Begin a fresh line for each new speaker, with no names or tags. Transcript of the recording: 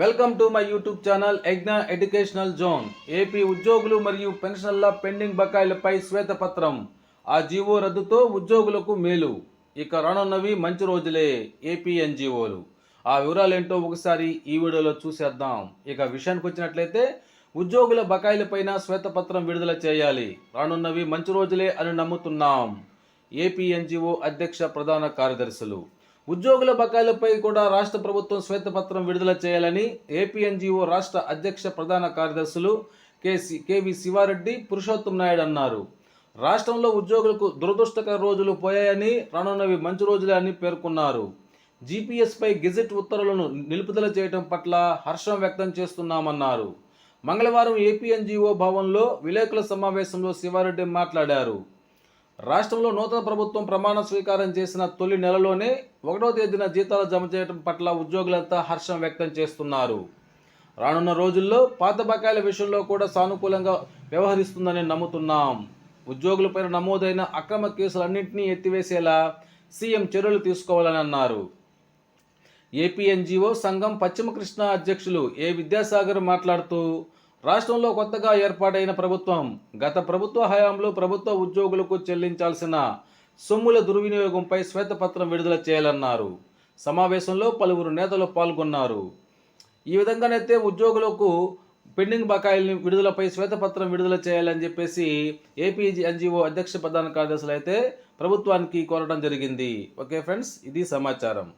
Welcome to my YouTube channel యజ్ఞ educational zone. AP ఉద్యోగులు మరియు పెన్షన్ల పెండింగ్ బకాయిలపై శ్వేతపత్రం. ఆ జీవో రద్దుతో ఉద్యోగులకు మేలు. ఇక రానున్నవి మంచి రోజులే. ఏపీ ఎన్జీఓలు ఆ వివరాలేంటో ఒకసారి ఈ వీడియోలో చూసేద్దాం. ఇక విషయానికి వచ్చినట్లయితే ఉద్యోగుల బకాయిలపైన శ్వేతపత్రం విడుదల చేయాలి. రానున్నవి మంచి రోజులే అని నమ్ముతున్నాం. ఏపీ ఎన్జీఓ అధ్యక్ష ప్రధాన కార్యదర్శులు ఉద్యోగుల బకాయిలపై కూడా రాష్ట్ర ప్రభుత్వం శ్వేతపత్రం విడుదల చేయాలని ఏపీ ఎన్జీఓ రాష్ట్ర అధ్యక్ష ప్రధాన కార్యదర్శులు కేవి శివారెడ్డి, పురుషోత్తం నాయుడు అన్నారు. రాష్ట్రంలో ఉద్యోగులకు దురదృష్టకర రోజులు పోయాయని, రానున్నవి మంచి రోజులే అని పేర్కొన్నారు. జీపీఎస్పై గెజెట్ ఉత్తర్వులను నిలుపుదల చేయడం పట్ల హర్షం వ్యక్తం చేస్తున్నామన్నారు. మంగళవారం ఏపీ ఎన్జీఓ భవన్లో విలేకరుల సమావేశంలో శివారెడ్డి మాట్లాడారు. రాష్ట్రంలో నూతన ప్రభుత్వం ప్రమాణ స్వీకారం చేసిన తొలి నెలలోనే 1వ తేదీన జీతాలు జమ చేయడం పట్ల ఉద్యోగులంతా హర్షం వ్యక్తం చేస్తున్నారు. రానున్న రోజుల్లో పాత బకాయిల విషయంలో కూడా సానుకూలంగా వ్యవహరిస్తుందని నమ్ముతున్నాం. ఉద్యోగులపై నమోదైన అక్రమ కేసులన్నింటినీ ఎత్తివేసేలా సీఎం చర్యలు తీసుకోవాలని అన్నారు. ఏపీ ఎన్జీఓ సంఘం పశ్చిమ కృష్ణా అధ్యక్షులు ఏ విద్యాసాగర్ మాట్లాడుతూ, రాష్ట్రంలో కొత్తగా ఏర్పాటైన ప్రభుత్వం గత ప్రభుత్వ హయాంలో ప్రభుత్వ ఉద్యోగులకు చెల్లించాల్సిన సొమ్ముల దుర్వినియోగంపై శ్వేతపత్రం విడుదల చేయాలన్నారు. సమావేశంలో పలువురు నేతలు పాల్గొన్నారు. ఈ విధంగానైతే ఉద్యోగులకు పెండింగ్ బకాయిల్ని విడుదలపై శ్వేతపత్రం విడుదల చేయాలని చెప్పేసి ఏపీ ఎన్జీఓ అధ్యక్ష ప్రధాన కార్యదర్శులు అయితే ప్రభుత్వానికి కోరడం జరిగింది. ఓకే ఫ్రెండ్స్, ఇది సమాచారం.